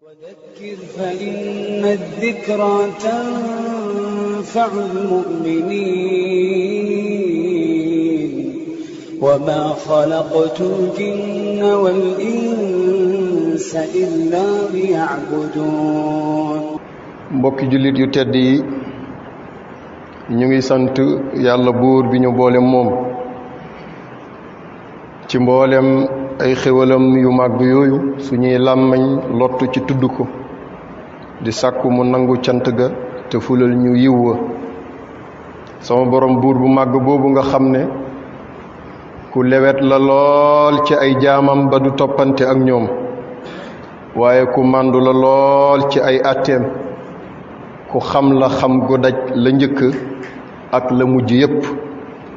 وذكر فإن الذكرى تنفع المؤمنين وما خلقت الجن والإنس إلا ليعبدون mbokki jullit yu tedd yi ñu ngi sant yàlla buur bi ñu boole moom ci mboolem ay xéwalam yu màgg yooyu suñuy làmmañ lottu ci tudd ko di sàkku mu nangu cant ga te fulal ñu yiw wa sama borom buur bu màgg boobu nga xam ne ku lewet la lool ci ay jaamam ba du toppante ak ñoom waaye ku màndu la lool ci ay àtteem ku xam la xam gu daj la njëkk ak la mujj yépp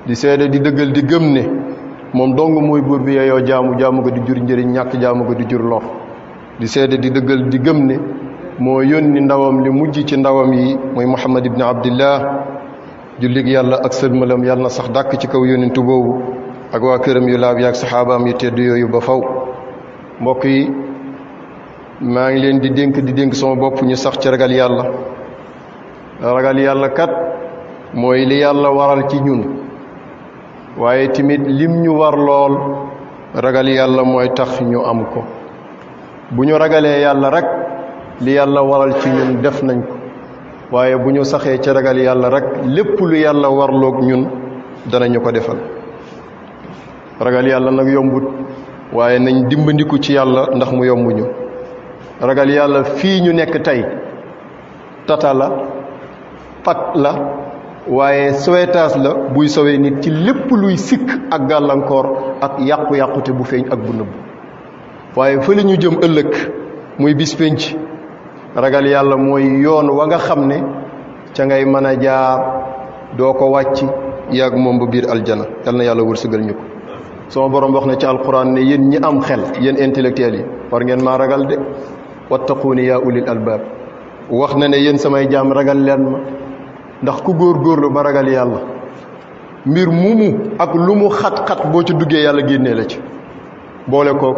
di seede di dëggal di gëm ne moom dong mooy buur bi yeyoo jaamu ga di jur njëriñ ñàkk jaamu ga di jur lor di seede di dëggal di gëm ne moo yónni ndawam li mujj ci ndawam yi mooy Muhammad ibn Abdillah jullig yàlla ak sëlmalam yàlla na sax dàkk ci kaw yónnintu boobu ak waa këram yu laab yaak saxaabaam yu tedd yooyu ba faw mbokk yi maa ngi leen di dénk sama bopp ñu sax ci ragal yàlla kat mooy li yàlla waral ci ñun waaye tamit lim ñu war lool ragal yàlla mooy tax ñu am ko bu ñu ragalee yàlla rek li yàlla waral ci ñun def nañ ko waaye bu ñu saxee ci ragal yàlla rek lépp lu yàlla warloog ñun danañu ko defal ragal yàlla nag yombut waaye nañ dimbandiku ci yàlla ndax mu yombuñu ragal yàlla fii ñu nekk tey tata la pat la waaye sowetaas la buy sowee nit ci lépp luy sikk ak gàllankoor ak yàqu-yàqute bu feeñ ak bu nëbb waaye fa la ñu jëm ëllëg muy bis pénc ragal yàlla mooy yoon wa nga xam ne ca ngay mën a jaar doo ko wàcc yàgg moom ba biir aljana yal na yàlla wërsëgal ñu ko sama borom wax na ci alquran ne yéen ñi am xel yéen intellectuels yi war ngeen maa ragal de wattaquuni yaa ulil albaab wax na ne yéen samay jaam ragal leen ma ndax ku góorgóorlu ba ragal yàlla mbir mumu ak lu mu xat-xat boo ci duggee yàlla génnee la ci boole ko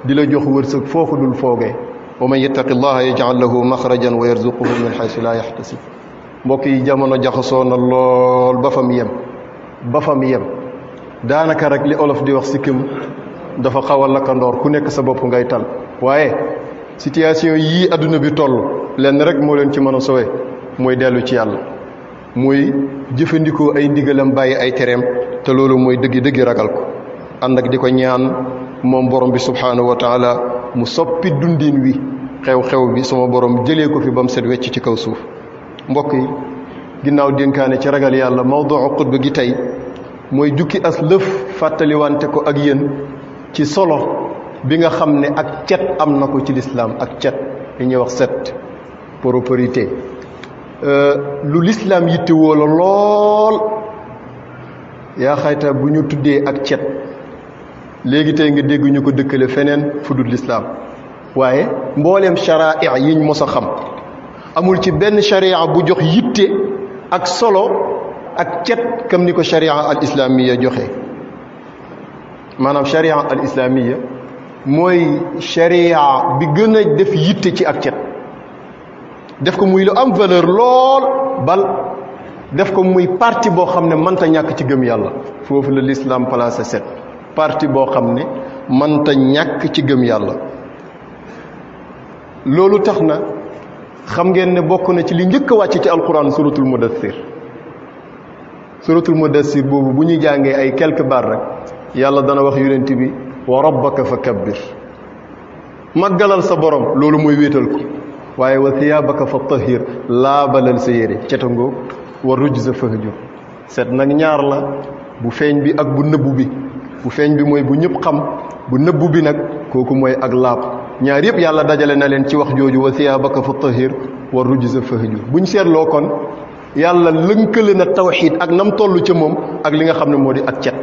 di la jox wërsëg foofu dul foogee wa man yattaqi llaha yaj'al lahu maxrajan wa yarzuquhu min haythu la yahtasib mbokk yi jamono jaxasoo na lool ba fa mu yem daanaka rek li olof di wax sikkim dafa xaw a lakkandoor ku nekk sa bopp ngay tal waaye situation yii adduna bi toll lenn rek moo leen ci mën a sowe mooy dellu ci yàlla muy jëfandikoo ay ndigalam bàyyi ay tereem te loolu mooy dëggi ragal ko ànd ak di ko ñaan moom borom bi subhaanahu wa taala mu soppi dundin wi xew-xew bi sama borom jëlee ko fi ba mu set wecc ci kaw suuf mbokk yi ginnaaw dénkaane ci ragal yàlla mawduu xutba gi tey mooy jukki as lëf fàttaliwante ko ak yéen ci solo bi nga xam ne ak cet am na ko ci lislaam ak cet li ñuy wax set propriété lu lislaam yittewoo la lool yaa xayta bu ñu tuddee ak cet léegi tey nga dégg ñu ko dëkkale feneen fu dul lislaam waaye mbooleem sharia yiñ mos a xam amul ci benn sharia bu jox yitte ak solo ak cet comme ni ko sharia al islamiya joxe maanaam sharia al islamiya mooy sharia bi gën a def yitte ci ak cet def ko muy lu am valeur lool bal def ko muy parti boo xam ne mënta ñàkk ci gëm yàlla foofu la l'islam placé set parti boo xam ne mënta ñàkk ci gëm yàlla loolu tax na xam ngeen ne bokk na ci li njëkk a wàcc ci alquran suratul mudassir boobu bu ñu jàngee ay quelques bar rek yàlla dana wax yonent bi wa rabbaka fa kabbir màggalal sa borom loolu mooy wéetal ko waaye wa thiyaabaka fa tahir laabalal sa yére cetangoo wa rujza fahjur set nag ñaar la bu feeñ bi ak bu nëbbu bi bu feeñ bi mooy bu ñëpp xam bu nëbbu bi nag kooku mooy ak laab ñaar yëpp yàlla dajale na leen ci wax jooju wa thiyaabaka fa tahir wa rujza fahjur bu ñu seetloo kon yàlla lënkale na tawxiid ak nam toll ca moom ak li nga xam ne moo di ak cet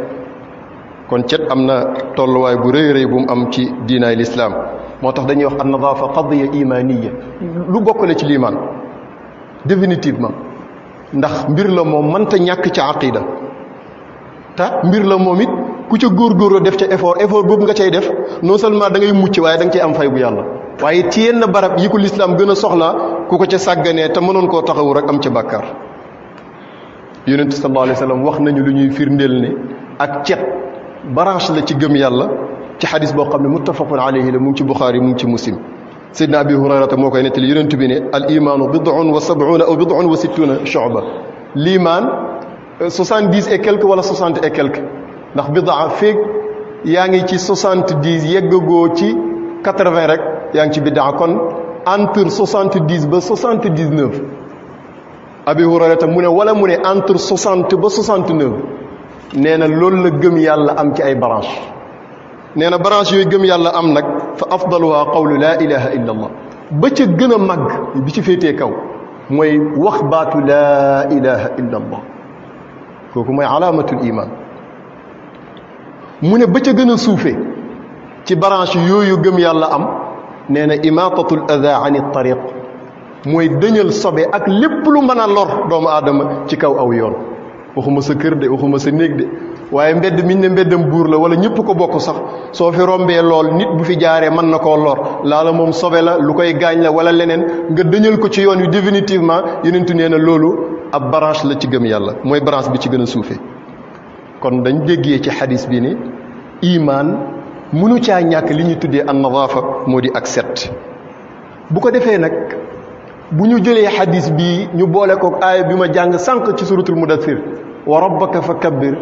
kon cet am na tolluwaay bu rëy bu mu am ci diinaay lislaam moo tax dañuy wax an nadaafa qadiya imaniya lu bokkale ci liimaan définitivement ndax mbir la moom mënta ñàkk ca aqida te mbir la moom it ku ca góorgóorlu def ca effort boobu nga cay def non seulement da ngay mucc waaye da nga cay am fay bu yàlla waaye ci yenn barab yi ko lislaam gën a soxlaa ku ko ca sàgganee te mënoon koo taxawu rek am ca bàkkaar. yonent sallallahu alayhi wa sallam wax nañu lu ñuy firndeel ne ak cet branche la ci gëm yàlla ci xadis boo xam ne muttafaqun alayhi la mu ngi ci Buxaari mu ngi ci Muslim. Seydina Abi Hurayrata moo koy nettali yonent bi ne al imaanu bid'un wa sab'una aw bid'un wa sittuna shu'ba. l'iman 70 et quelque wala 60 et quelque ndax bidaa feeg yaa ngi ci 70 yeggagoo ci 80 rek yaa ngi ci bidaa kon entre 70 ba 79. Abi Hurayrata mu ne wala mu ne entre 60 ba 69 nee na loolu la gëm yàlla am ci ay branche nee na branche yooyu gëm yàlla am nag fa afdaluha qawlu laa ilaha illa allah ba ca gën a màgg bi ci féetee kaw mooy wax baatu laa ilaha illa allah kooku mooy alaamatul iman. mu ne ba ca gën a suufe ci branche yooyu gëm yàlla am nee na imaatatul ada ani tariq mooy dëñal sobe ak lépp lu mën a lor doomu aadama ci kaw aw yoon. waxuma sa kër de waxuma sa néeg de waaye mbedd miñ ne mbeddam buur la wala ñëpp ko bokk sax soo fi rombee lool nit bu fi jaaree mën na koo lor laala moom sobe la lu koy gaañ la wala leneen nga dëñal ko ci yoon wi définitivement yonentu nee na loolu ab branche la ci gëm yàlla mooy branche bi ci gën a suufee. kon dañ déggee ci xadis bi ni imaan mënu caa ñàkk li ñuy tuddee an nadaafa moo di ak set. bu ko defee nag bu ñu jëlee xadis bi ñu boole ko aaya bi ma jàng sànq ci suratul mudaththir wa rabbaka fa kabbir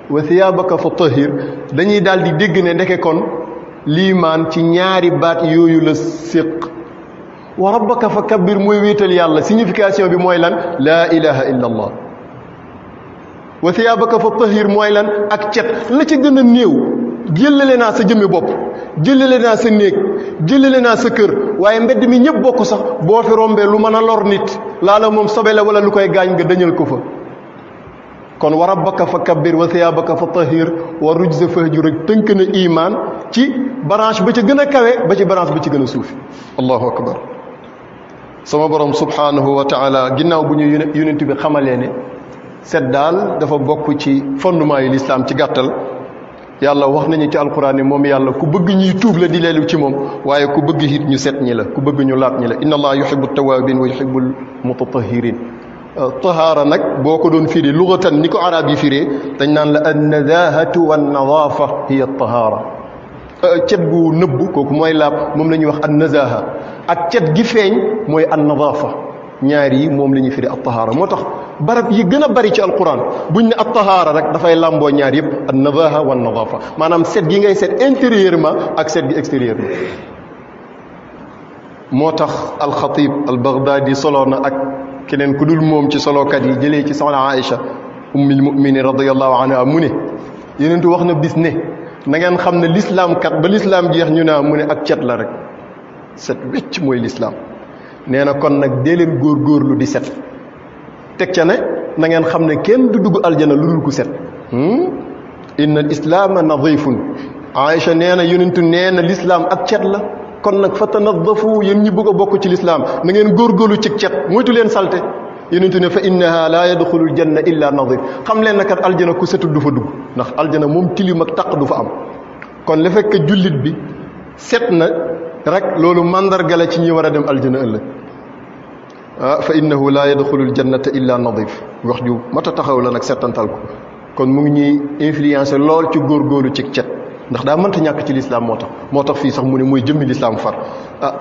wa thiyaabaka fa tahir dañuy daal di dégg ne ndeke kon liimaan ci ñaari baat yooyu la séq. wa rabbaka fa kabbir mooy wéetal yàlla signification bi mooy lan laa ilaha illa allah. wa thiyaabaka fa tahir mooy lan ak cet la ca gën a néew jëlale naa sa jëmmi bopp jëlale naa sa néeg jëlale naa sa kër waaye mbedd mi ñëpp bokk sax boo fi rombee lu mën a lor nit laala moom sobe la wala lu koy gaañ nga dañal ko fa. kon wa rabbaka fa kabbir wa thiyaabaka fa tahir wa rujza fahjur rek tënk na iman ci branche ba ca gën a kawe ba ci branche ba ci gën a suufi. allahu akbar. sama borom subhanahu wa taala ginnaaw bu ñu yonent bi xamalee ne set daal dafa bokk ci fondement yi l'islam ci gàttal yàlla wax nañu ci alquran ne moom yàlla ku bëgg ñuy tuub la di leelu ci moom waaye ku bëgg it ñu set ñi la ku bëgg ñu laat ñi la inna allah yuhibbu tawabin wa yuhibbul mutatahhirin. tahaara nag boo ko doon firi lugatan ni ko arab yi firee dañ naan la an nadahatu wan nadaafa hiya tahaara. cet gu nëbb kooku mooy laab moom la ñuy wax an nazaha ak cet gi feeñ mooy an nadaafa ñaar yi moom la ñuy firi at tahaara. moo tax barab yi gën a bari ci alquran buñ ne at tahaara rek dafay làmboo ñaar yëpp an nazaha wan nadaafa maanaam set gi ngay set intérieurement ak set gi extérieurement. moo tax alxatib al-Baghdadi solo na ak keneen ku dul moom ci solokat yi jëlee ci soxna Aïcha ummul muminin radiyallahu anha mu ne yonentu wax na bis ne na ngeen xam ne l'islam kat ba l'islam jeex ñu naa mu ne ak cet la rek set wecc mooy l'islam. nee na kon nag dee leen góorgóorlu di set teg ca ne na ngeen xam ne kenn du dugg aljana lu dul ku set. inna al islaama nadifun. Aïcha nee na yonentu nee na l'islam ak cet la. kon nag fa tanadafu yéen ñi bëgg a bokk ci lislaam na ngeen góorgóorlu ci cet moytu leen salte yonentu ne fa innaha laa yadxulul janna illa nadif xam leen na kat aljana ku setul du fa dugg ndax aljana moom tilim ak taq du fa am. kon la fekk jullit bi set na rek loolu mandarga la ci ñi war a dem aljana ëllëg. fa innahu laa yadxulul jannata illa nadif wax ju mata taxaw la nag settantal ko kon mu ngi ñuy influencé lool ci góorgóorlu ci cet ndax daa mënta ñàkk ci lislaam moo tax fii sax mu ne mooy jëmmi lislaam far.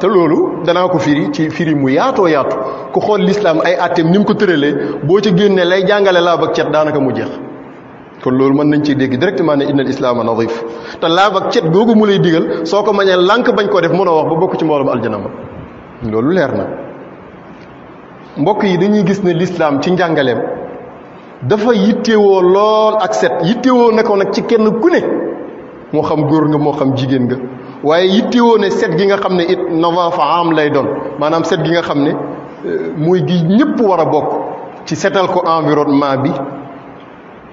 te loolu danaa ko firi ci firi mu yaatoo yaatu ku xool lislaam ay atteem ni mu ko tëralee boo ca génnee lay jàngale laab ak cet daanaka mu jeex. kon loolu mën nañ ciy dégg directement ne inna al islaama nadif te laab ak cet googu mu lay digal soo ko mañee lànk bañ ko def mën a wax ba bokk ci mboolem aljana ma loolu leer na. mbokk yi dañuy gis ne lislaam ci njàngaleem dafa yittewoo lool ak set yittewoo ne ko nag ci kenn ku ne moo xam góor nga moo xam jigéen nga waaye yittewoo ne set gi nga xam ne it nadaafa am lay doon maanaam set gi nga xam ne mooy gi ñëpp war a bokk ci setal ko environnement bi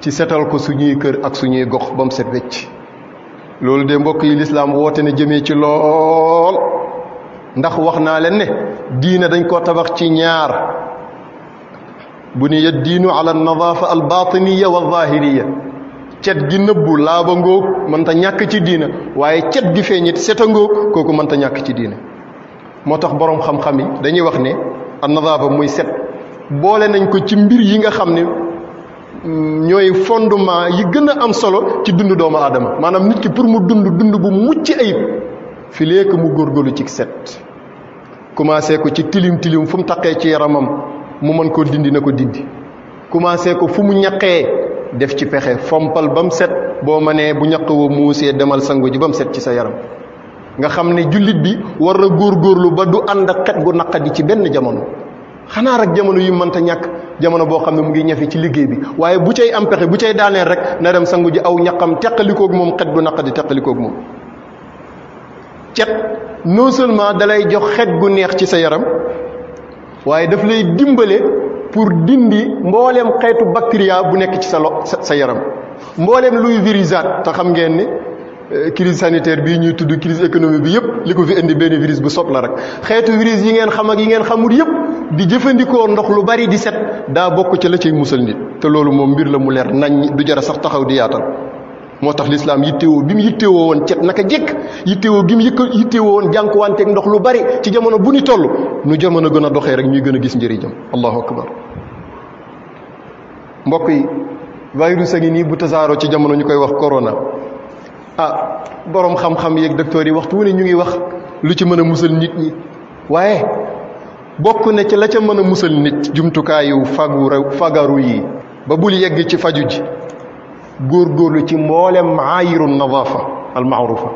ci setal ko suñuy kër ak suñuy gox ba mu set wecc. loolu de mbokk yi lislaam woote na jëmee ci lool ndax wax naa leen ne diine dañ koo tabax ci ñaar buniya diinu ala nadaafa al batiniya wa zahiriya cet gi nëbbu laaba ngóog mënta ñàkk ci diina waaye cet gi feeñit seta ngóog kooku mënta ñàkk ci diine moo tax boroom xam-xam yi dañuy wax ne an-nadaafa muy set boole nañ ko ci mbir yi nga xam ne ñooy fondement yi gën a am solo ci dund doomu aadama maanaam nit ki pour mu dund bu mucc ayib fi léegi mu góorgóorlu ci set commencé ko ci tilim fu mu taqee ci yaramam mu mën koo dindi na ko dindi commencé ko fu mu ñaqee def ci pexe fompal ba mu set boo mënee bu ñaq woo muusee demal sangu ji ba mu set ci sa yaram nga xam ne jullit bi war na góorgóorlu ba du ànd ak xet gu naqadi ci benn jamono xanaa rek jamono yu mënta ñàkk jamono boo xam ne mu ngi ñafe ci liggéey bi waaye bu cay am pexe bu cay daaneel rek na dem sangu ji aw ñaqam teqalikoog moom xet gu naqadi teqalikoog moom cet non seulement dalay jox xet gu neex ci sa yaram waaye daf lay dimbale pour dindi mbooleem xeetu bactéria bu nekk ci sa yaram mbooleem luy virisaat te xam ngeen ni crise sanitaire bii ñuy tudd crise économique bi yëpp li ko fi indi benn virus bu sopp la rek xeetu virus yi ngeen xam ak yi ngeen xamul yëpp di jëfandikoo ndox lu bari di set daa bokk ci la cay musal nit te loolu moom mbir la mu leer nañ du jara sax taxaw di yaatal moo tax lislaam yittewoo bi mu yittewoo woon cet naka jekk yittewoo gi mu yittewoo woon jànkuwanteeg ndox lu bari ci jamono bu ni toll nu jamono gën a doxee rek ñuy gën a gis njëriñam allahu akbar mbokk yi virus a ngi nii bu tasaaroo ci jamono ñu koy wax corona boroom xam-xam yeeg docteur yi waxtu wu ne ñu ngi wax lu ci mën a musal nit ñi waaye bokk na ci la ca mën a musal nit jumtukaayu fagaru yi ba bul yegg ci faju ji góorgóorlu ci mboolem maayiru nadaafa al maarufa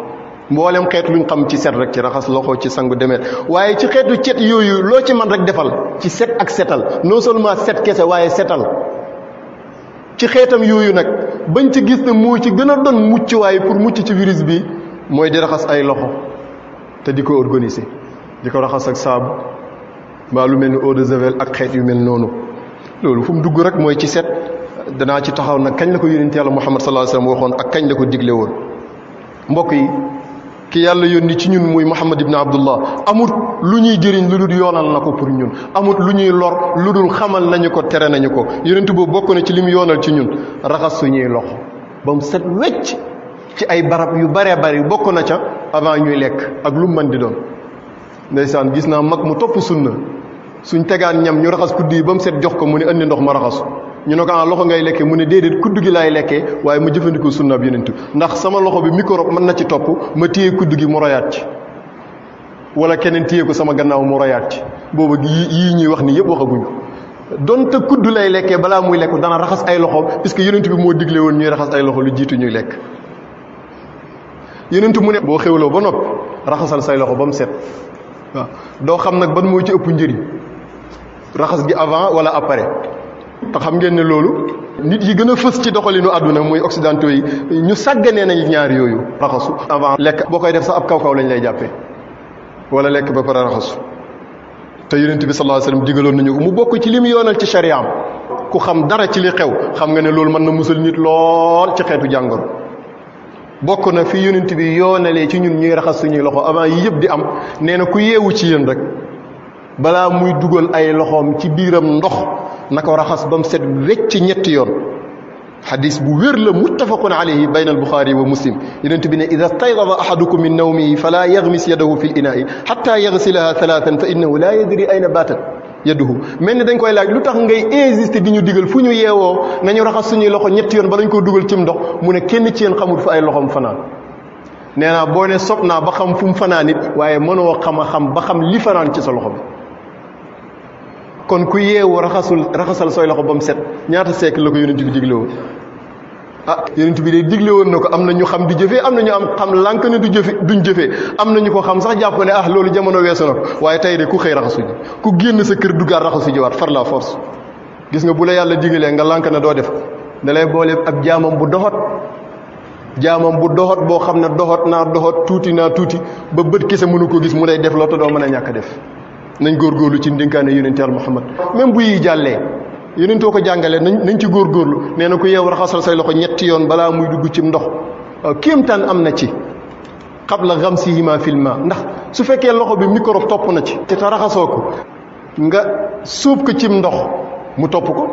mboolem xeet luñ xam ci set rek ci raxas loxo ci sangu demee waaye ci xeetu cet yooyu loo ci man rek defal ci set ak setal non seulement set kese waaye setal ci xeetam yooyu nag bañ ci gis ne moo ci gën a doon mucc waaye pour mucc ci virus bi mooy di raxas ay loxo te di ko organiser di ko raxas ak saabu mbaa lu mel ni eau de javel ak xeet yu mel noonu loolu fu mu dugg rek mooy ci set danaa ci taxaw nag kañ la ko yónent yàlla Muhammad sallallahu alayhi wasallam waxoon ak kañ la ko digle woon mbokk yi ki yàlla yónni ci ñun muy Muhammad ibn Abdullah amut lu ñuy jëriñ lu dul yoonal na ko pour ñun amut lu ñuy lor lu dul xamal nañu ko tere nañu ko yónent boobu bokk na ci li mu yoonal ci ñun raxas suñuy loxo ba mu set wecc ci ay barab yu baree bari bokk na ca avant ñuy lekk ak lu mu mën di doon ndeysaan gis naa mag mu topp sunna suñ tegaan ñam ñu raxas kudd yi ba mu set jox ko mu ne andi ndox ma raxasu ñu ne ko loxo ngay lekkee mu ne déedéet kudd gi laay lekkee waaye ma jëfandikoo sunna bi yonent ndax sama loxo bi microbe mën na ci topp ma téye kudd gi mu royaat ci wala keneen téye ko sama gannaaw mu royaat ci booba yii ñuy wax ni yëpp waxaguñu donte kudd lay lekkee balaa muy lekk dana raxas ay loxo puisque yonent bi moo digle woon ñuy raxas ay loxo lu jiitu ñuy lekk yonent mu ne boo xewloo ba noppi raxasal say loxo ba mu set waaw doo xam nag ban moo ci ëpp njëriñ raxas gi avant wala après te xam ngeen ne loolu nit yi gën a fës ci doxalinu àdduna muy occidentaux yi ñu sàgganee nañ ñaar yooyu raxasu avant lekk boo koy def sax ab kaw-kaw lañ lay jàppee wala lekk ba pare raxasu te yonent bi sallallahu alayhi wasallam digaloon nañu ko mu bokk ci li mu yoonal ci shariam ku xam dara ci li xew xam nga ne loolu mën na musal nit lool ci xeetu jàngoro bokk na fi yonent bi yoonalee ci ñun ñuy raxas suñuy loxo avant yi yëpp di am nee na ku yeewu ci yéen rek balaa muy dugal ay loxoom ci biiram ndox na ko raxas ba mu set wecc ñetti yoon xadis bu wér la muttafaqun alayhi bayna albuxaari wa muslim yonent bi ne ida stayqada ahadukum min nawmihi fala yaxmis yadahu fi l inaai xatta yaxsilaha talaatan fa innahu la yadri ayna baatat yaduhu mel ni dañ koy laaj lu tax ngay insister di ñu digal fu ñu yeewoo nañu raxas suñuy loxo ñetti yoon ba dañ ko dugal cim ndox mu ne kenn ci yéen xamul fu ay loxoom fanaan nee naa boo ne sob naa ba xam fu mu fanaan it waaye mënoo xam ba xam li fanaan ci sa loxo bi kon ku yeewu raxasal sooy loxo ba mu set ñaata siècle la ko yonent bi digle woon yonent bi de digle woon na ko am na ñu xam di jëfee am na ñu am xam lànk ne duñ jëfee am na ñu ko xam sax jàpp ne loolu jamono weesu na ko waaye tey de ku xëy raxasu ji ku génn sa kër duggaat raxasu ji waat far la force gis nga bu la yàlla digalee nga lànk ne doo def da lay boole ab jaamam bu doxot boo xam ne doxot tuuti ba bët kese mënu ko gis mu lay def loo te doo mën a ñàkk def nañ góorgóorlu ci ndénkaane yonent Yàlla Muhammad même bu yi jàllee yonentoo ko jàngalee nañ ci góorgóorlu nee na ku yeew raxasal say loxo ñetti yoon balaa muy dugg ci ndox kéemtaan am na ci qabla ghamsihima fil ma ndax su fekkee loxo bi microbe topp na ci te raxasoo ko nga suub ko cim ndox mu topp ko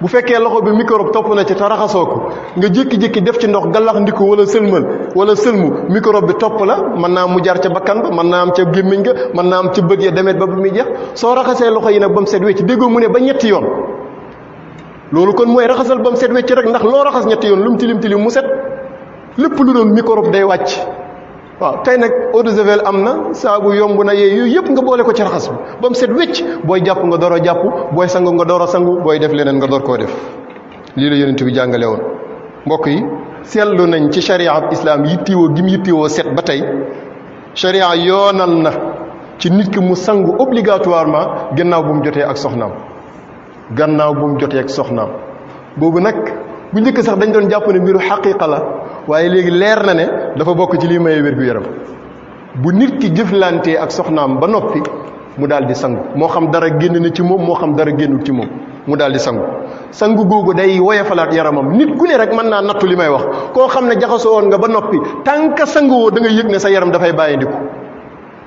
bu fekkee loxo bi microbe topp na ci te raxasoo ko nga jékki-jékki def ci ndox gallax ndiku wala sëlmal wala sëlmu microbe bi topp la mën naa mu jar ca bakkan ba mën naa am ca gémmiñ ga mën naa am ca bët ya demet ba bu muy jeex soo raxasee loxo yi nag ba mu set wecc déggoo mu ne ba ñetti yoon loolu kon mooy raxasal ba mu set wecc rek ndax loo raxas ñetti yoon lu mu tilim tilim mu set lépp lu doon microbe day wàcc waaw tey nag eau de javel am na saabu yomb na yooyu yëpp nga boole ko ci raxas bi ba mu set wecc booy jàpp nga door a jàpp booy sangu nga door a sangu booy def leneen nga door koo def lii la yonent bi jàngale woon mbokk yi seetlu nañ ci shariat islam yittiwoo gi mu yittiwoo set ba tey sharia yoonal na ci nit ki mu sangu obligatoirement gannaaw bu mu jotee ak soxnaam boobu nag bu njëkk sax dañ doon jàpp ne mbiru xaqiqa la waaye léegi leer na ne dafa bokk ci lii maye wér-gu-yaram bu nit ki jëflantee ak soxnaam ba noppi mu daal di sangu moo xam dara génn na ci moom moo xam dara génnul ci moom mu daal di sangu googu day woyofalaat yaramam nit ku ne rek mën naa nattu li may wax koo xam ne jaxasoo woon nga ba noppi tànk sanguwoo da nga yëg ne sa yaram dafay bàyyi ndiku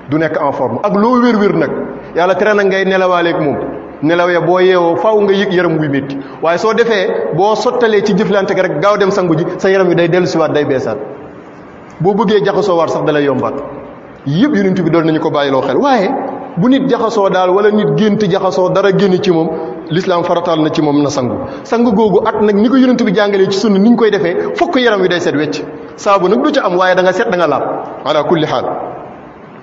du nekk en forme ak loo wér-wér nag yàlla tere na ngay nelawaaleeg moom nelaw ya boo yeewoo faaw nga yëg yaram wuy métti waaye soo defee boo sottalee ci jëflante gi rek gaaw dem sangu ji sa yaram wi day dellu siwaat day beesaat boo bëggee jaxasoo waat sax dalay yombaat yëpp yonent bi doon nañu ko bàyyiloo xel waaye bu nit jaxasoo daal wala nit gént jaxasoo dara génn ci moom l'islam farataal na ci moom na sangu googu at nag ni ko yonent bi jàngalee ci sunna ni ñu koy defee fokk yaram wi day set wecc saabu nag du ca am waaye da nga set da nga laab ala kulli xaal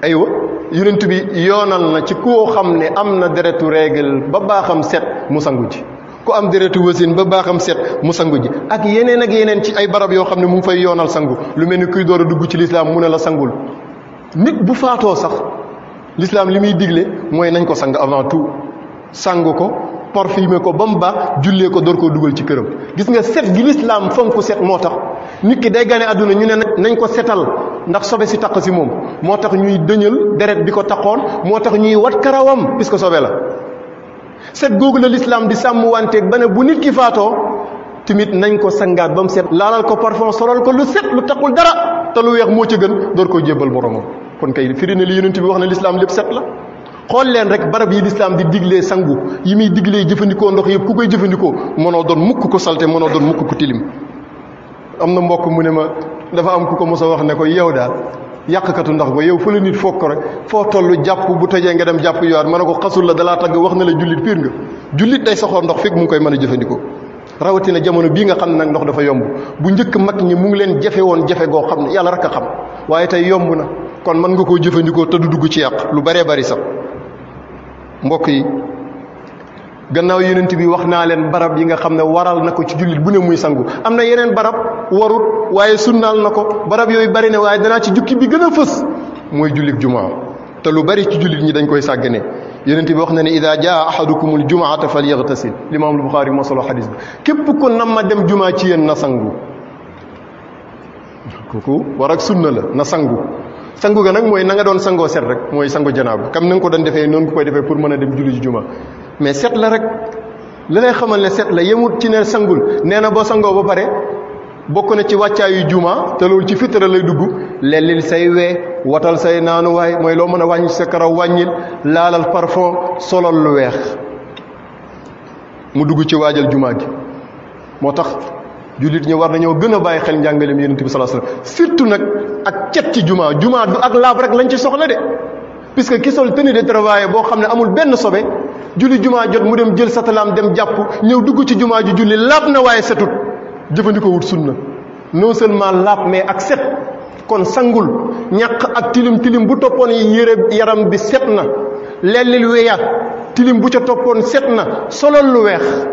aywa yonent bi yoonal na ci koo xam ne am na deretu règle ba baaxam set mu sangu ji ku am deretu wasin ba baaxam set mu sangu ji ak yeneen ci ay barab yoo xam ne mu ngi fay yoonal sangu lu mel ni kuy door a dugg ci lislaam mu ne la sangul nit bu faatoo sax lislaam li muy digle mooy nañ ko sang avant tout sang ko parfumé ko ba mu baax jullee ko door koo dugal ci këram gis nga set gi lislaam fonk set moo tax nit ki day gane àdduna ñu ne nañ ko setal ndax sobe si taq si moom moo tax ñuy dëñal deret bi ko taqoon moo tax ñuy wat karawam puisque sobe la set googu la lislaam di sàmm wanteeg ba ne bu nit ki faatoo tamit nañ ko sangaat ba mu set laalal ko parfum solal ko lu set lu taqul dara te lu weex moo ci gën door koo jébbal boromam kon kay firi na li yonent bi wax ne lislaam lépp set la xool leen rek barab yi lislaam di diglee sangu yi muy diglee jëfandikoo ndox yëpp ku koy jëfandikoo mënoo doon mukk ko salte mënoo doon mukk ko tilim am na mbokk mu ne ma dafa am ku ko mos a wax ne ko yow daal yàqkatu ndax ba yow fa la nit foog ko rek foo toll jàpp bu tojee nga dem jàpp yowaat ma ne ko xasul la dalaa tagg wax na la jullit piir nga jullit day soxor ndox fekk mu ngi koy mën a jëfandikoo rawatina jamono bii nga xam ne nag ndox dafa yomb bu njëkk mag ñi mu ngi leen jafe woon jafe goo xam ne yàlla rek a xam waaye tey yomb na kon mën nga koo jëfandikoo te du dugg ci yàq lu baree bari sax mbokk yi gannaaw yonent bi wax naa leen barab yi nga xam ne waral na ko ci jullit bu ne muy sangu am na yeneen barab warut waaye sunnaal na ko barab yooyu bari na waaye danaa ci jukki bi gën a fës mooy jullit jumaa te lu bari ci jullit ñi dañ koy sàggane yonent bi wax na ne ida jaa ahadukumul jumaata falyaghtasil limaam al Buxaari moo solo xadis bi képp ko nam ma dem jumaa ci yéen na sangu kooku war ak sunna la na sangu ga nag mooy na nga doon sangoo set rek mooy sangu janaaba kam na nga ko doon defee noonu ko koy defee pour mën a dem julli ji juma mais set la rek li lay xamal ne set la yemut ci ne sangul nee na boo sangoo ba pare bokk na ci wàccaayu juma te loolu ci fitara lay dugg lellil say wee watal say naanuwaay mooy loo mën a wàññi sa karaw wàññil laalal parfum solal lu weex mu dugg ci waajal juma gi moo tax jullit ñi war nañoo gën a bàyyi xel njàngaleem yonent bi sallallahu alayhi wasallam surtout nag ak cet ci juma du ak laab rek lañ ci soxla de puisque ki sol tenue de travail boo xam ne amul benn sobe julli juma jot mu dem jël satalaam dem jàpp ñëw dugg ci juma ji julli laab na waaye setut jëfandikoo wut sunna non seulement laab mais ak set kon sangul ñàq ak tilim bu toppoon yére yaram bi set na lellil weyaat tilim bu ca toppoon set na solal lu weex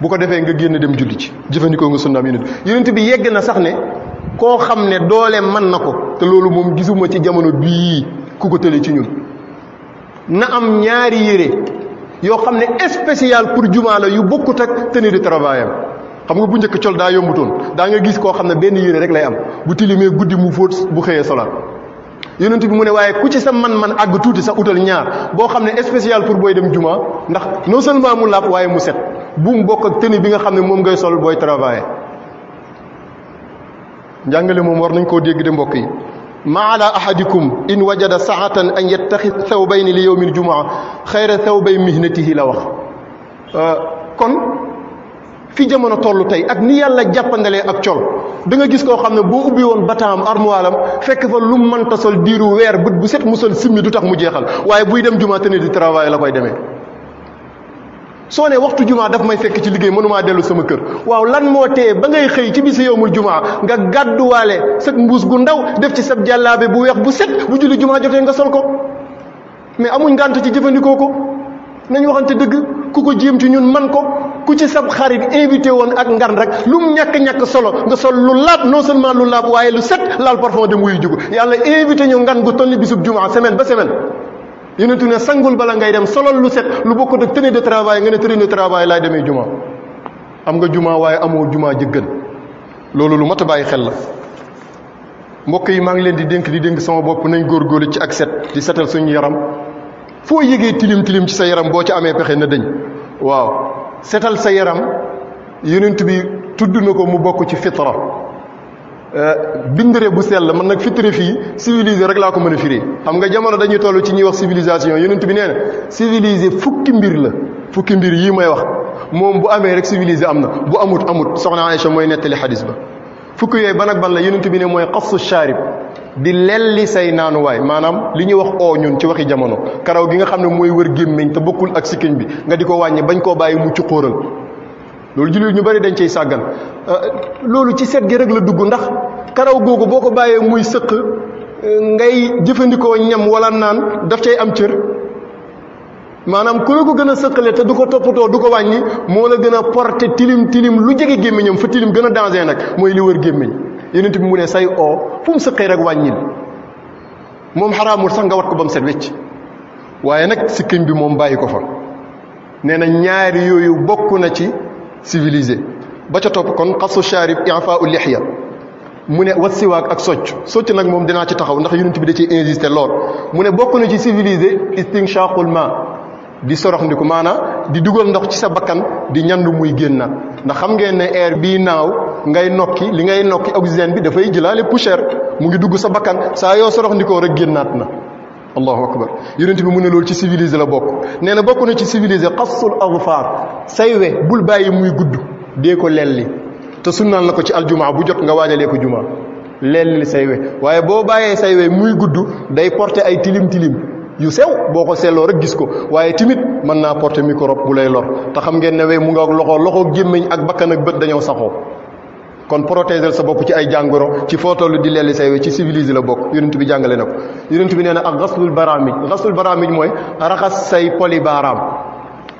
bu ko defee nga génn dem julli ci jëfandikoo nga sunnaam yonent bi yegg na sax ne koo xam ne doole mën na ko te loolu moom gisuma ci jamono bii ku ko tële ci ñun na am ñaari yére yoo xam ne spécial pour jumaa la yu bokkut ak tenue de travail am xam nga bu njëkk col daa yombutoon daa nga gis koo xam ne benn yére rek lay am bu tilimee guddi mu fóot bu xëyee solaat yonent bi mu ne waaye ku ci sa man àgg tuuti sax utal ñaar boo xam ne spécial pour booy dem jumaa ndax non seulement mu laab waaye mu set bu mu bokk ak tenue bi nga xam ne moom ngay sol booy travailler njàngale moom war nañ koo dégg de mbokk yi ma ala ahadikum in wajada saatan an yattaxid thawbayni li yawmil jumaa xayra thawbay mihnatihi la wax kon fi jamono toll tey ak ni yàlla jàppandalee ak col da nga gis koo xam ne boo ubbi woon bataam armoilam fekk fa lu mënta sol diiru weer bët bu set mu sol simmi du tax mu jeexal waaye buy dem jumaa tenue du travail la koy demee. soo ne waxtu jumaa daf may fekk ci liggéey mënumaa dellu sama kër waaw lan moo tee ba ngay xëy ci bisu yowmul jumaa nga gàdduwaale sa mbuus gu ndaw def ci sa jàllaabe bu weex bu set bu julli jumaa jotee nga sol ko mais amuñ ngànt ci jëfandikoo ko nañ waxante dëgg ku ko jéem ci ñun man ko ku ci sab xarit invité woon ak ngan rek lu mu ñàkk-ñàkk solo nga sol lu laab non seulement lu laab waaye lu set laal parfum dem wuyu jugu yàlla invité ñu ngan gu toll ni bisub jumaa semaine ba semaine yonentu ne sangul bala ngay dem solol lu set lu bokkut ak tenue de travail nga ne tenue de travail laay demee juma am nga juma waaye amoo juma jëggën loolu lu mat a bàyyi xel la mbokk yi maa ngi leen di dénk sama bopp nañ góorgóorlu ci ak set di setal suñu yaram foo yëgee tilim tilim ci sa yaram boo ci amee pexe na dëñ waaw setal sa yaram yonent bi tudd na ko mu bokk ci fitra bindere bu sell man nag fitre fii civilisé rek laa ko mën a firi xam nga jamono dañuy toll ci ñuy wax civilisation yonent bi nee na civilisé fukki mbir la fukki mbir yii may wax moom bu amee rek civilisé am na bu amut soxna Aïcha mooy nettali xadis ba fukki yooyu ban ak ban la yonent bi ne mooy xassu shaarib di lelli say naanuwaay maanaam li ñuy wax oo ñun ci waxi jamono karaw gi nga xam ne mooy wër gémmiñ te bokkul ak sikkiñ bi nga di ko wàññi bañ koo bàyyi mu ci xóoral loolu jullit ñu bari dañ cey sàggan loolu ci set gi rek la dugg ndax karaw googu boo ko bàyyee muy sëq ngay jëfandikoo ñam wala naan daf cay am cër maanaam ku la ko gën a sëqale te du ko toppatoo du ko wàññi moo la gën a porté tilim lu jege gémmiñam fa tilim gën a danger nag mooy li wër gémmiñ yonent bi mu ne say oo fu mu sëqee rek wàññil moom xaraamul sax nga wat ko ba mu set wecc waaye nag sikkiñ bi moom bàyyi ko fa nee na ñaari yooyu bokk na ci civilisé ba ca topp kon xasu shaarib i'faa'u lihya mu ne wat siwaak ak socc nag moom dinaa ci taxaw ndax yonent bi da ciy insisté lool mu ne bokk na ci civilisé istinshaqul ma di sorox ndiku maanaam di dugal ndox ci sa bakkan di ñandu muy génnaat ndax xam ngeen ne air bii naaw ngay nokki li ngay nokki oxygène bi dafay jëlaale poussière mu ngi dugg sa bakkan saa yoo sorox ndikoo rek génnaat na allahu akbar yonent bi mu ne loolu ci civilisé la bokk nee na bokk na ci civilisé xassul azfar say we bul bàyyi muy gudd dee ko lelli te sunnaan la ko ci aljumaa bu jot nga waajalee ko jumaa lelli say we waaye boo bàyyee say we muy gudd day porter ay tilim yu sew boo ko seetloo rek gis ko waaye timit mën naa porter microbe bu lay lor te xam ngeen ne we mu nga loxo gémmiñ ak bakkan ak bët dañoo saxoo kon protéger sa bopp ci ay jàngoro ci foo tollu di lelli say we ci civilisé la bokk yonent bi jàngale na ko yonent bi nee na ak xaslul baraamij mooy raxas say poli baaraam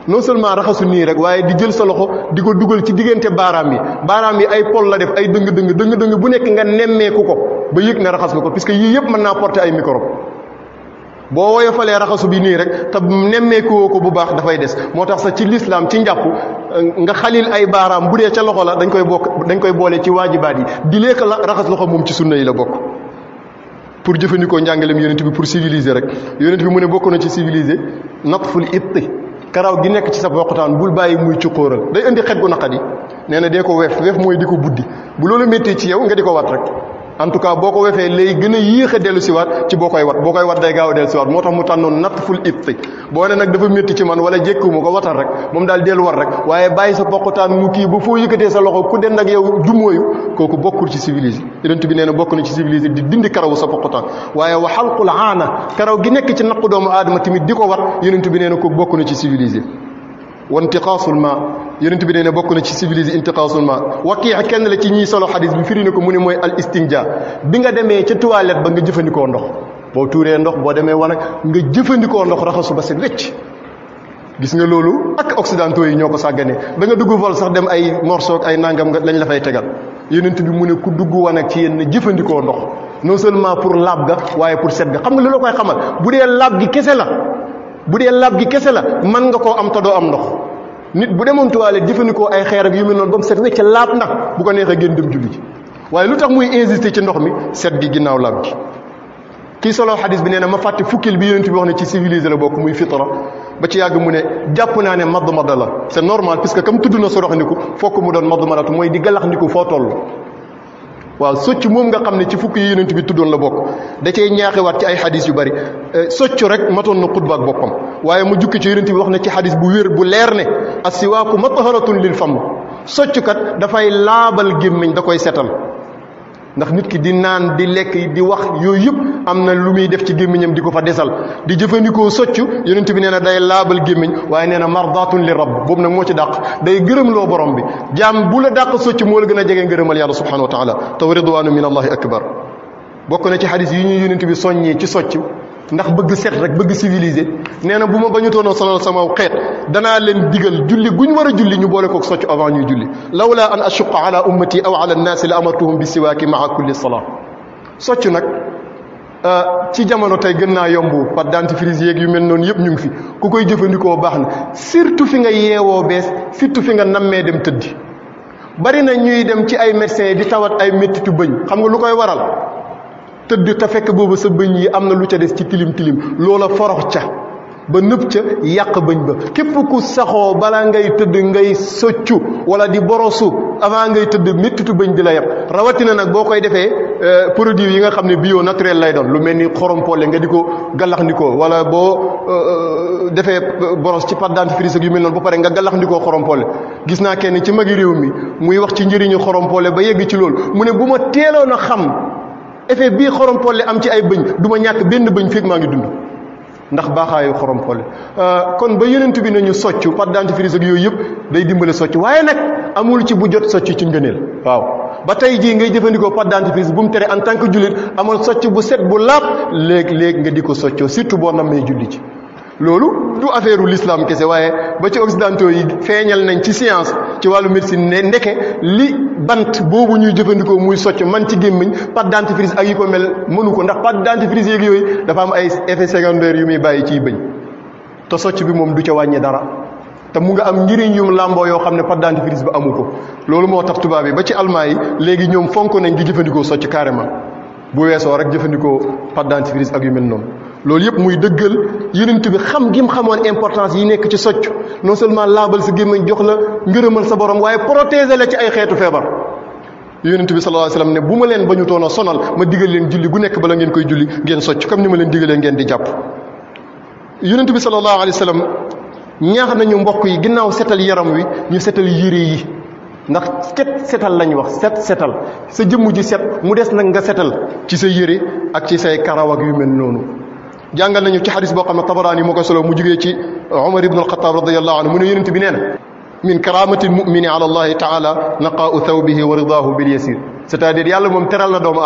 non seulement raxasu nii rek waaye di jël sa loxo di ko dugal ci diggante baaraam yi ay pol la def ay dëng bu nekk nga nemmeeku ko ba yëg ne raxas nga ko puisque yii yëpp mën naa porter ay microbe boo woyofalee raxasu bi nii rek te nemmeekuwoo ko bu baax dafay des moo tax sax ci lislaam ci njàpp nga xalil ay baaraam bu dee ca loxo la dañ koy boole ci waajibaat yi di lekk la raxas loxo moom ci sunna yi la bokk pour jëfandikoo njàngaleem yonent bi pour civiliser rek yonent bi mu ne bokk na ci civiliser natful itti karaw gi nekk ci sa boqataan bul bàyyi muy cuqóoral day indi xet gu naqadi nee na dee ko weef mooy di ko buddi bu loolu métti ci yow nga di ko wat rek en tout cas boo ko wefee lay gën a yéex a dellu siwaat ci boo koy wat day gaaw a dellu siwaat moo tax mu tànnoon natful itti boo ne nag dafa métti ci man wala jékkiwuma ko watal rek moom daal dellu war rek waaye bàyyi sa boqataan mu kii ba foo yëkkatee sa loxo ku den ak yow jummóoyu kooku bokkul ci civilisé yonent bi nee na bokk na ci civilisé di dindi karawu sa boqataan waaye wa xalqul aana karaw gi nekk ci naqu doomu aadama tamit di ko wat yonent bi nee na kooku bokk na ci civilisé wa intiqaasul ma yonent bi nee na bokk na ci civilisé intiqaasul ma Waki' kenn la ci ñiy solo xadis bi firi na ko mu ne mooy al istinja bi nga demee ca toilette ba nga jëfandikoo ndox boo tuuree ndox boo demee wanag nga jëfandikoo ndox raxasu ba set wecc gis nga loolu ak occidentaux yi ñoo ko sàgganee da nga dugg vol sax dem ay morceau ak ay nangam nga lañ la fay tegal yonent bi mu ne ku dugg wanag ci yéen jëfandikoo ndox non seulement pour laab ga waaye pour set ga xam nga loolu koy xamal bu dee laab gi kese la mën nga koo am te doo am ndox nit bu demoon toilette jëfandikoo ay xeer ak yu mel noonu ba mu set wecc laab nag bu ko neexee génn dem julli ji waaye lu tax muy insister ci ndox mi set gi ginnaaw laab gi kii solo xadis bi nee na ma fàtte fukkil bi yonent bi wax ne ci civilisé la bokk muy fitra ba ci yàgg mu ne jàpp naa ne madd la c'est normal puisque comme tudd na soroxndiku fokk mu doon madd mooy di galaxndiku foo toll waaw socc moom nga xam ne ci fukk yi yonent bi tuddoon la bokk da cay ñaaxewaat ci ay xadis yu bari socc rek matoon na xutba ak boppam waaye mu jukki ci yonent bi wax na ci xadis bu wér bu leer ne as-siwaaku matharatun lil fam soccukat dafay laabal gémmiñ da koy setal ndax nit ki di naan di lekk di wax yooyu yëpp am na lu muy def ci gémmiñam di ko fa desal di jëfandikoo soccu yonent bi nee na day laabal gémmiñ waaye nee na mardatun li rabb boobu nag moo ci dàq day gërëmloo borom bi jaam bu la dàq soccu moo la gën a jege ngërëmal yàlla subhanahu wa taala te ridwaanu min allahi akbar bokk na ci xadis yi ñuy yonent bi soññee ci soccu ndax bëgg set rek bëgg civilisé nee na bu ma bañutoon a sonal sama xeet danaa leen digal julli guñ war a julli ñu boole kook soccu avant ñuy julli lawla an ashuqa ala ummati aw ala annaasi la amartuhum bi siwaaki maa kulli salaa soccu nag ci jamono tey gën naa yomb pâte dentifrice yeeg yu mel noonu yëpp ñu ngi fi ku koy jëfandikoo baax na surtout fi nga yeewoo bees surtout fi nga nammee dem tëddi bari na ñuy dem ci ay médecins di tawat ay méttitu bëñ xam nga lu koy waral tëdd te fekk boobu sa bëñ yi am na lu ca des ci tilim tilim loola forox ca ba nëb ca yàq bëñ ba képp ku saxoo balaa ngay tëdd ngay soccu wala di borosu avant ngay tëdd méttitu bëñ di la yab rawatina nag boo koy defee produit yi nga xam ne bio naturel lay doon lu mel ni xorompole nga di ko gallaxndikoo wala boo defee boros ci pâte dentifrice ak yu mel noonu ba pare nga gallaxndikoo xorompole gis naa kenn ci magi réew mi muy wax ci njëriñu xorompole ba yegg ci loolu mu ne bu ma teeloon a xam effet bii xorompole am ci ay bëñ du ma ñàkk benn bëñ fekk maa ngi dund ndax baaxaayu xorompole kon ba yonent bi nañu soccu pâte dentifrice ak yooyu yëpp day dimbale soccu waaye nag amul ci bu jot soccu ci ngëneel waaw ba tey jii ngay jëfandikoo pâte dentifrice bu mu tere en tant que jullit amal socc bu set bu laab léeg-léeg nga di ko soccoo surtout boo nammee julli ci loolu du affaire u l'islam kese waaye ba ci occidentaux yi feeñal nañ ci science ci wàllu médecine ne ndeke li bant boobu ñuy jëfandikoo muy socc man ci gémmiñ pâte dentifrice ak yi ko mel mënu ko ndax pâte dentifrice yeeg yooyu dafa am ay effets secondaires yu muy bàyyi ciy bëñ te socc bi moom du ca wàññi dara te mu nga am njëriñ yum làmboo yoo xam ne pâte dentifrice bi amu ko loolu moo tax tubaab yi ba ci allemand yi léegi ñoom fonk nañ di jëfandikoo socc carrément bu weesoo rek jëfandikoo pâte dentifrice ak yu mel noonu loolu yëpp muy dëggal yonent bi xam gi mu xamoon importance yi nekk ci socc non seulement laabal sa gémmiñ jox la ngërëmal sa borom waaye protéger la ci ay xeetu feebar yonent bi sallallahu alayhi wasallam ne bu ma leen bañu toon a sonal ma digal leen julli gu nekk bala ngeen koy julli ngeen socc comme ni ma leen digalee ngeen di jàpp yonent bi sallallahu alayhi wasallam ñaax nañu mbokk yi ginnaaw setal yaram wi ñu setal yére yi ndax setal lañ wax setal sa jëmm ji set mu des nag nga setal ci sa yére ak ci say karaw ak yu mel noonu jàngal nañu ci xadis boo xam ne Tabaraani moo ko solo mu jugee ci Umar ibn al-Khattab radiyallahu anhu mu ne yonent bi nee na min karamati al-mu'mini ala allahi taala naqaa'u thawbihi wa ridaahu bil yasir c'est-à-dire yàlla moom teral na doomu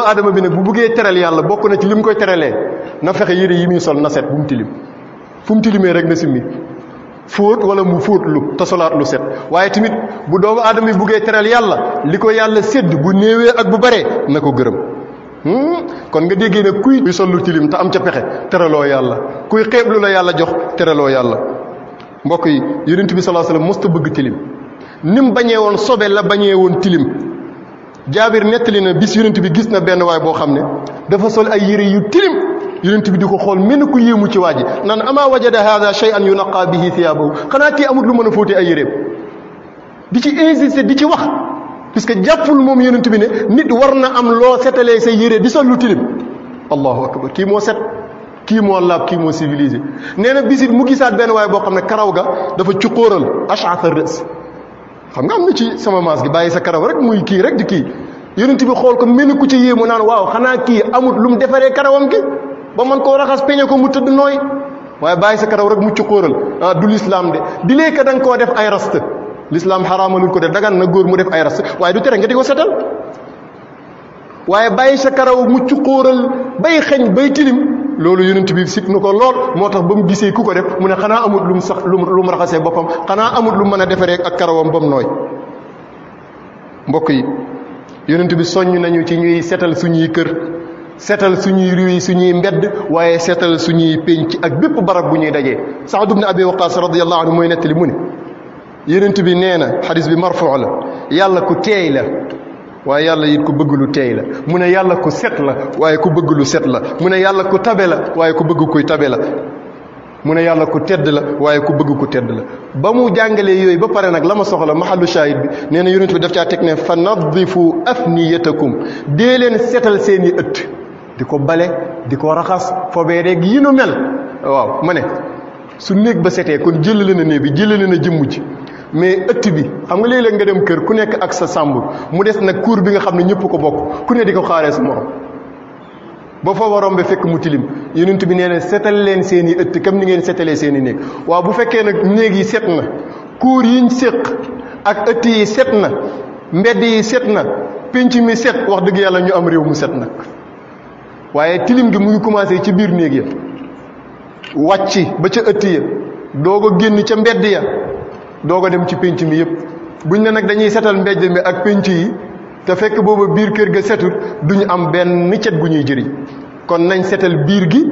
aadama bi nag bu buggee teral yàlla bokk na ci li mu koy teralee na fexe yére yi muy sol na set bu mu tilim fu mu tilimee rek na simmi fóot wala mu fóot lu te solaat lu set waaye tamit bu doomu aadama bi buggee teral yàlla li ko yàlla sédd bu néewee ak bu baree na ko gërëm kon nga déggee ne kuy sol lu tilim te am ca pexe teraloo yàlla kuy xeeb lu la yàlla jox teraloo yàlla mbokk yi yonent bi sallallahu alayhi wasallam mosta bëgg tilim ni mu bañee woon sobe la bañee woon tilim jaabir nettali na bis yonent bi gis na benn waay boo xam ne dafa sol ay yére yu tilim yonent bi di ko xool mel ni ku yéemu ci waa ji naan ama wajada hada shay'an yunaqa bihi thiyabahu xanaa kii amul lu mën a fóote ay yéreem di ci insister di ci wax puisque jàppul moom yonent bi ne nit war na am loo setalee say yére di sol lu tilim allahu akbar kii moo set kii moo laab kii moo civilisé nee na bisit mu gisaat benn waaye boo xam ne karaw ga dafa cuqóoral ash'ath ar-ra's xam nga am na ci sama maas gi bàyyi sa karaw rek muy kii rek di kii yonent bi xool ko mel ni ku ci yéemu naan waaw xanaa kii amut lu mu defaree karawam gi ba man koo raxas peñe ko mu tëdd nooy waaye bàyyi sa karaw rek mu cuqóoral ah du l'islam de di léegi da nga koo def ay rast l'islam xaraamalul ko de dagan na góor mu def ay rast waaye du tere nga di ko setal waaye bàyyi sa karaw mu cuqóoral bay xeñ bay tilim loolu yonent bi sit na ko lool moo tax ba mu gisee ku ko def mu ne xanaa amut lu mu sax lu mu raxasee boppam xanaa amut lu mën a defaree ak karawam ba mu nooy mbokk yi yonent bi soññ nañu ci ñuy setal suñuy kër setal suñuy ruy suñuy mbedd waaye setal suñuy pénc ak bépp barab bu ñuy dajee Saad ibn Abi Waqqas radiyallahu anhu mooy nettali mu ne yonent bi nee na xadis bi marfu la yàlla ku teey la waaye yàlla it ku bëgg lu teey la mu ne yàlla ku set la waaye ku bëgg lu set la mu ne yàlla ku tabe la waaye ku bëgg kuy tabe la mu ne yàlla ku tedd la waaye ku bëgg ku tedd la ba mu jàngalee yooyu ba pare nag la ma soxla mahallu shahid bi nee na yonent bi daf caa teg ne fa naddifu afniyatakum dee leen setal seeni ëtt di ko bale di ko raxas fobee rek yi nu mel waaw ma ne su néeg ba setee kon jëlale na néeg bi jëlale na jëmm ji mais ëtt bi xam nga léeg-léeg nga dem kër ku nekk ak sa sàmb mu des nag cour bi nga xam ne ñëpp ko bokk ku ne di ko xaaree sa morom ba fa waroon ba fekk mu tilim yonent bi nee na setal leen seen i ëtt comme ni ngeen setalee seen i néeg waaw bu fekkee nag néeg yi set na cour yiñ séq ak ëtt yi set na mbedd yi set na pénc mi set wax dëgg yàlla ñu am réew mu set nag waaye tilim gi mu ngi commencé ci biir néeg ya wàcc ba ca ëtt ya doog a génn ca mbedd ya doog a dem ci pénc mi yëpp buñ ne nag dañuy setal mbedd mi ak pénc yi te fekk booba biir kër ga setut duñu am benn cet gu ñuy jëriñ kon nañ setal biir gi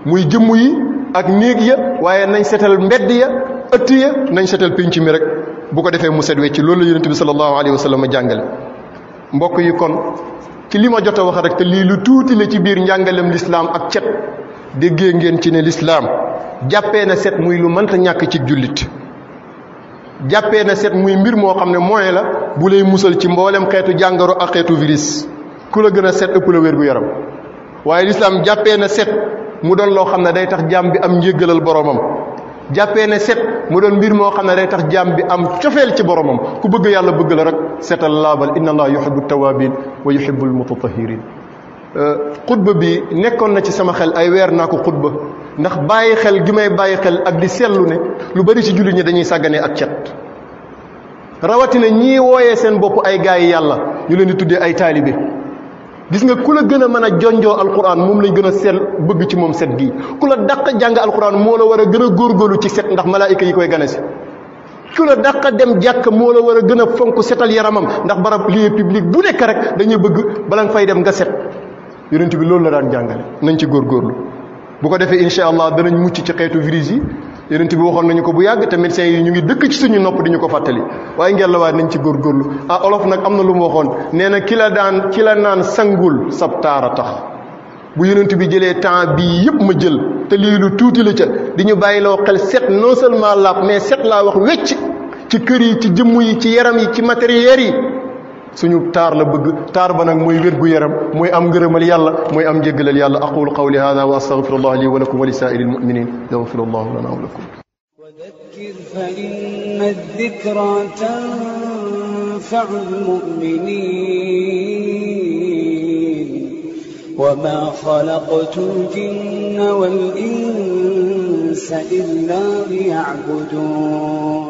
muy jëmm yi ak néeg ya waaye nañ setal mbedd ya ëtt ya nañ setal pénc mi rek bu ko defee mu set wecc loolu la yonent bi sallallahu alayhi wa sallam jàngale mbokk yi kon ci li ma jot a wax rek te lii lu tuuti la ci biir njàngalem lislaam ak cet déggee ngeen ci ne lislaam jàppee na set muy lu mënta ñàkk ci jullit jàppee na set muy mbir moo xam ne moyen la bu lay musal ci mboolem xeetu jàngoro ak xeetu virus ku la gën a set ëpp la wér gu yaram waaye lislaam jàppee na set mu doon loo xam ne day tax jaam bi am njéggalal boromam jàppee ne set mu doon mbir moo xam ne day tax jaam bi am cofeel ci boromam ku bëgg yàlla bëgg la rek setal laabal inna allah yuhibbu tawabin wa yuhibbu almutatahirin xutba bi nekkoon na ci sama xel ay weer naa ko xutba ndax bàyyi xel gi may bàyyi xel ak di seetlu ne lu bari ci jullit ñi dañuy sàgganee ak cet rawatina ñii wooyee seen bopp ay gaay yi yàlla ñu leen di tuddee ay taalibe gis nga ku la gën a mën a jonjoo alquran moom lañ gën a sell bëgg ci moom set gii ku la dàq jàng alquran moo la war a gën a góorgóorlu ci set ndax malaayika yi koy gane si ku la dàq dem jàkk moo la war a gën a fonk setal yaramam ndax barab lieu public bu nekk rek dañuy bëgg bala nga fay dem nga set yonent bi loolu la daan jàngale nañ ci góorgóorlu bu ko defee incha allah danañ mucc ci xeetu virus yi yonent bi waxoon nañu ko bu yàgg te médecins yi ñu ngi dëkk ci suñu nopp di ñu ko fàttali waaye ngeen la waaye nañ ci góorgóorlu olof nag am na lu mu waxoon nee na ki la naan sangul sab taara tax bu yonent bi jëlee temps bii yëpp ma jël te lii lu tuuti la ca di ñu bàyyiloo xel set non seulement laab mais set laa wax wecc ci kër yi ci jëmm yi ci yaram yi ci matériel yi suñu taar la bëgg taar ba nag mooy wér gu yaram mooy am ngërëmal yàlla mooy am njéggalal yàlla aqulu qawli hada wa astaghfirullah li wa lakum wa li saa'iril mu'minin yaghfirullahu lana wa lakum وذكر فإن الذكرى تنفع المؤمنين وما خلقت الجن والإنس إلا ليعبدون